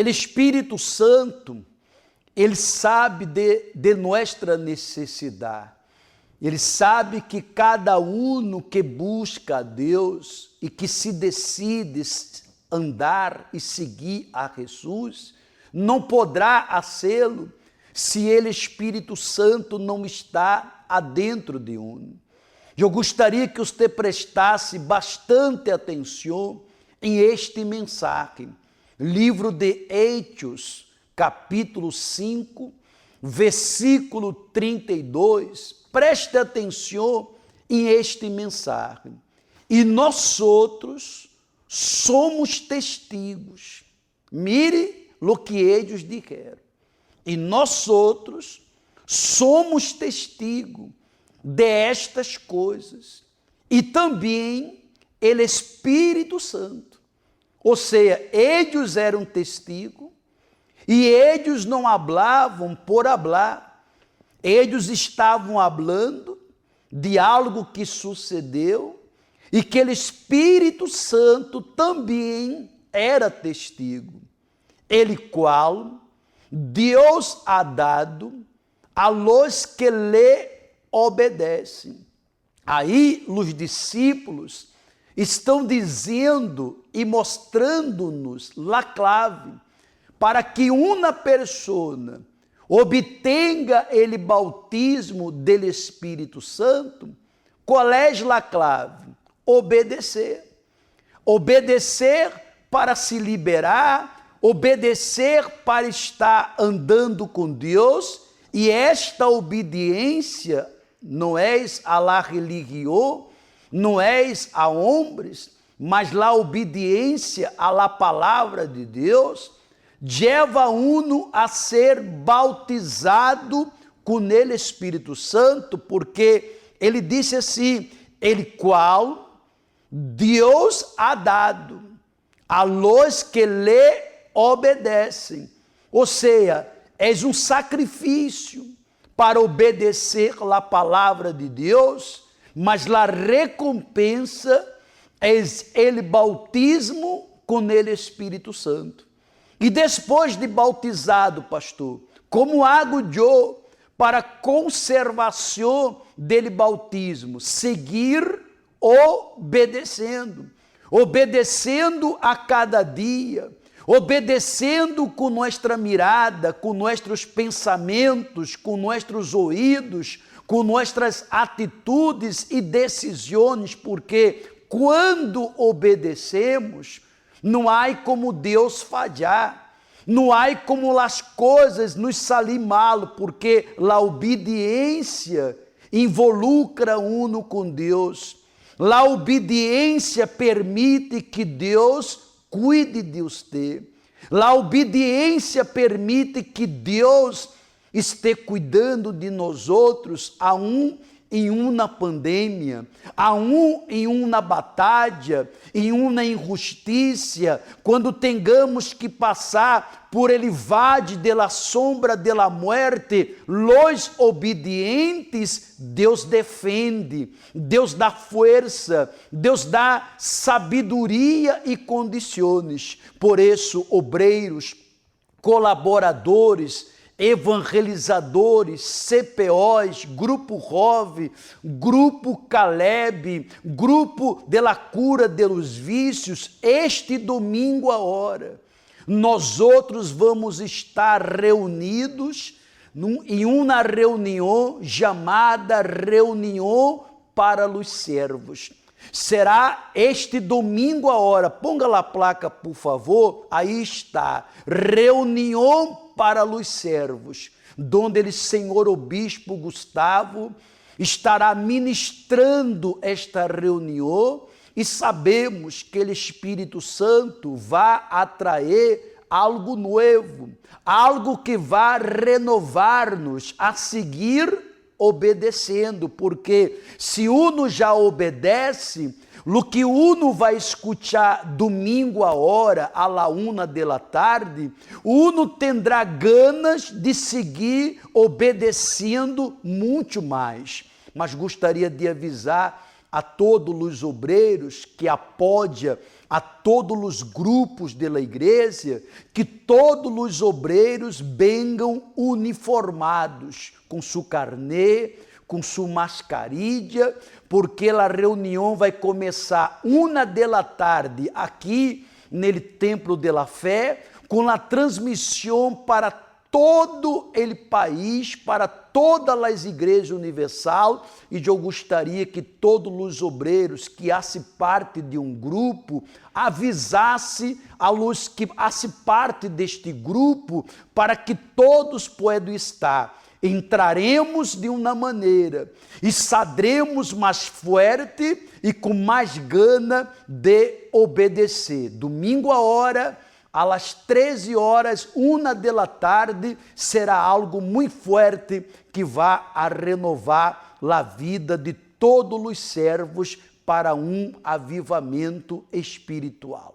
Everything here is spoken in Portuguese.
o Espírito Santo, ele sabe de nossa necessidade. Ele sabe que cada um que busca a Deus e que se decide andar e seguir a Jesus, não poderá fazê-lo se ele, Espírito Santo, não está adentro de um. Eu gostaria que você prestasse bastante atenção em este mensagem. Livro de Hechos, capítulo 5, versículo 32. Preste atenção em este mensagem. E nós outros somos testigos. Mire o que eles disseram. E nós outros somos testigos destas coisas. E também o Espírito Santo. Ou seja, eles eram testigos e eles não falavam por falar. Eles estavam falando de algo que sucedeu e que o Espírito Santo também era testigo, ele qual Deus ha dado a los que lhe obedecem. Aí os discípulos estão dizendo e mostrando-nos a clave para que uma pessoa obtenga ele bautismo do Espírito Santo. Qual é a clave? Obedecer. Obedecer para se liberar, obedecer para estar andando com Deus, e esta obediência não é a la religião, não é a homens, mas a obediência à la palavra de Deus, leva uno a ser bautizado com ele Espírito Santo, porque ele disse assim, ele qual Deus ha dado a los que lhe obedecem. Ou seja, é um sacrifício para obedecer a palavra de Deus, mas a recompensa é ele bautismo com ele Espírito Santo. E depois de bautizado, pastor, como hago eu para conservação dele bautismo? Seguir obedecendo, obedecendo a cada dia, obedecendo com nossa mirada, com nossos pensamentos, com nossos ouvidos, com nossas atitudes e decisões, porque quando obedecemos, não há como Deus falhar, não há como as coisas nos sair mal, porque a obediência involucra uno com Deus. A obediência permite que Deus cuide de você. A obediência permite que Deus esteja cuidando de nós outros, em uma pandemia, em uma batalha, em uma injustiça, quando tengamos que passar por el valle de la sombra de la muerte, los obedientes, Deus defende, Deus dá força, Deus dá sabedoria e condições. Por isso, obreiros, colaboradores, evangelizadores, CPOs, Grupo Rove, Grupo Caleb, Grupo de la Cura de los Vícios, este domingo a hora, nós outros vamos estar reunidos em uma reunião chamada Reunião para os Servos. Será este domingo a hora, ponga lá a placa, por favor, aí está, Reunião para os Servos, donde ele, senhor o bispo Gustavo, estará ministrando esta reunião, e sabemos que o Espírito Santo vai atrair algo novo, algo que vai renovar-nos a seguir obedecendo, porque se uno já obedece, o que uno vai escutar domingo a hora, a la 1 da tarde, uno terá ganas de seguir obedecendo muito mais. Mas gostaria de avisar a todos os obreiros que apoia a todos os grupos da igreja, que todos os obreiros venham uniformados, com seu carnê, com sua mascarilha, porque a reunião vai começar 1h aqui no Templo de la Fé, com a transmissão para todo o país, para todas as igrejas universal, e eu gostaria que todos os obreiros que fazem parte de um grupo avisasse a los que fazem parte deste grupo, para que todos possam estar. Entraremos de uma maneira e saldremos mais forte e com mais gana de obedecer. Domingo a hora, às 13h, 1h, será algo muito forte que vai a renovar a vida de todos os servos para um avivamento espiritual.